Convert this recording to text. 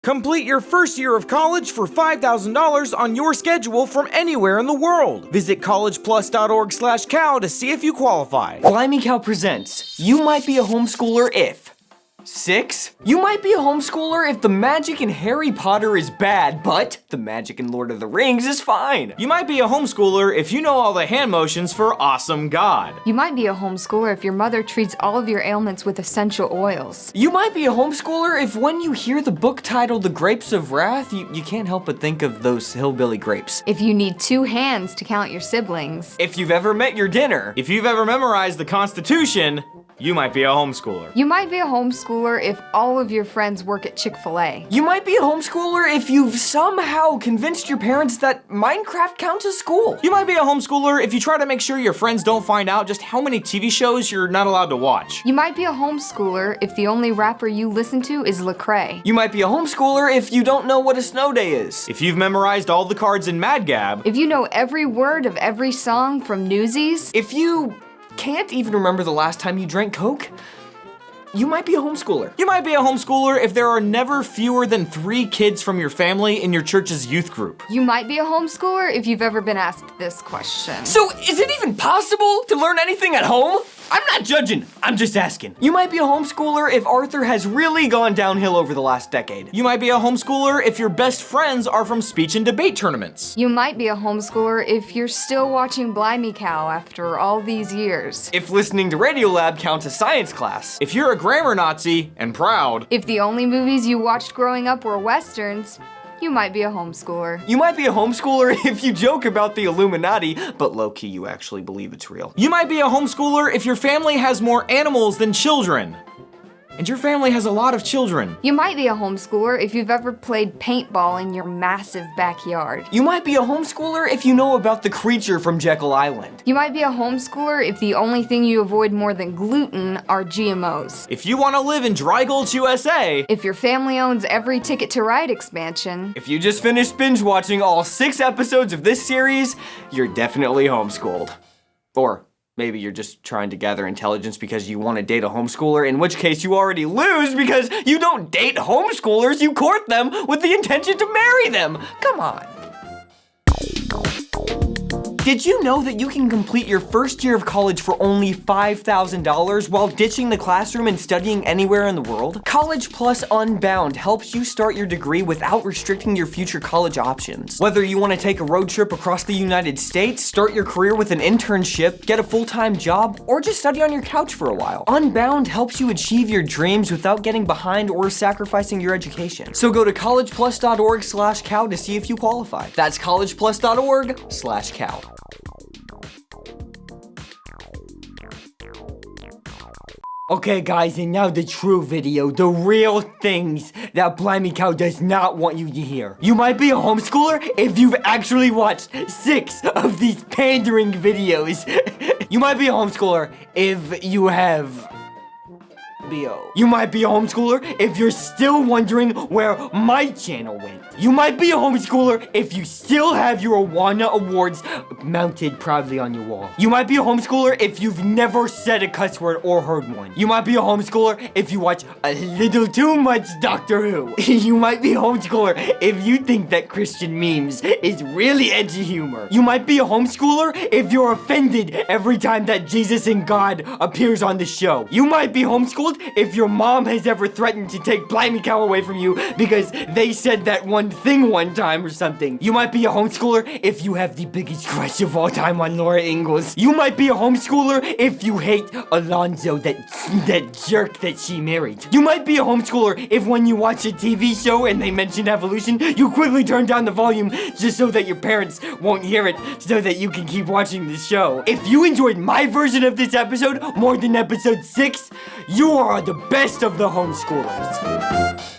Complete your first year of college for $5,000 on your schedule from anywhere in the world. Visit collegeplus.org/cow to see if you qualify. Blimey Cow presents You Might Be a Homeschooler If 6. You might be a homeschooler if the magic in Harry Potter is bad, but the magic in Lord of the Rings is fine. You might be a homeschooler if you know all the hand motions for Awesome God. You might be a homeschooler if your mother treats all of your ailments with essential oils. You might be a homeschooler if when you hear the book titled The Grapes of Wrath, you can't help but think of those hillbilly grapes. If you need 2 hands to count your siblings. If you've ever met your dinner. If you've ever memorized the Constitution, you might be a homeschooler. You might be a homeschooler if all of your friends work at Chick-fil-A. You might be a homeschooler if you've somehow convinced your parents that Minecraft counts as school. You might be a homeschooler if you try to make sure your friends don't find out just how many TV shows you're not allowed to watch. You might be a homeschooler if the only rapper you listen to is Lecrae. You might be a homeschooler if you don't know what a snow day is. If you've memorized all the cards in Mad Gab. If you know every word of every song from Newsies. If you can't even remember the last time you drank Coke, you might be a homeschooler. You might be a homeschooler if there are never fewer than 3 kids from your family in your church's youth group. You might be a homeschooler if you've ever been asked this question. So, is it even possible to learn anything at home? I'm not judging, I'm just asking. You might be a homeschooler if Arthur has really gone downhill over the last decade. You might be a homeschooler if your best friends are from speech and debate tournaments. You might be a homeschooler if you're still watching Blimey Cow after all these years. If listening to Radiolab counts as science class. If you're a grammar Nazi and proud. If the only movies you watched growing up were Westerns, you might be a homeschooler. You might be a homeschooler if you joke about the Illuminati, but low-key you actually believe it's real. You might be a homeschooler if your family has more animals than children. And your family has a lot of children. You might be a homeschooler if you've ever played paintball in your massive backyard. You might be a homeschooler if you know about the creature from Jekyll Island. You might be a homeschooler if the only thing you avoid more than gluten are GMOs. If you want to live in Dry Gulch, USA. If your family owns every Ticket to Ride expansion. If you just finished binge watching all 6 episodes of this series, you're definitely homeschooled. Or maybe you're just trying to gather intelligence because you want to date a homeschooler, in which case you already lose because you don't date homeschoolers, you court them with the intention to marry them. Come on. Did you know that you can complete your first year of college for only $5,000 while ditching the classroom and studying anywhere in the world? College Plus Unbound helps you start your degree without restricting your future college options. Whether you want to take a road trip across the United States, start your career with an internship, get a full-time job, or just study on your couch for a while, Unbound helps you achieve your dreams without getting behind or sacrificing your education. So go to collegeplus.org/cow to see if you qualify. That's collegeplus.org/cow. Okay guys, and now the true video, the real things that Blimey Cow does not want you to hear. You might be a homeschooler if you've actually watched 6 of these pandering videos. You might be a homeschooler if you have BO. You might be a homeschooler if you're still wondering where my channel went. You might be a homeschooler if you still have your Awana Awards mounted proudly on your wall. You might be a homeschooler if you've never said a cuss word or heard one. You might be a homeschooler if you watch a little too much Doctor Who. You might be a homeschooler if you think that Christian memes is really edgy humor. You might be a homeschooler if you're offended every time that Jesus and God appears on the show. You might be homeschooled if your mom has ever threatened to take Blimey Cow away from you because they said that one thing one time or something. You might be a homeschooler if you have the biggest crush of all time on Laura Ingalls. You might be a homeschooler if you hate Alonzo, that jerk that she married. You might be a homeschooler if when you watch a TV show and they mention evolution, you quickly turn down the volume just so that your parents won't hear it so that you can keep watching the show. If you enjoyed my version of this episode more than episode 6, you are the best of the homeschoolers.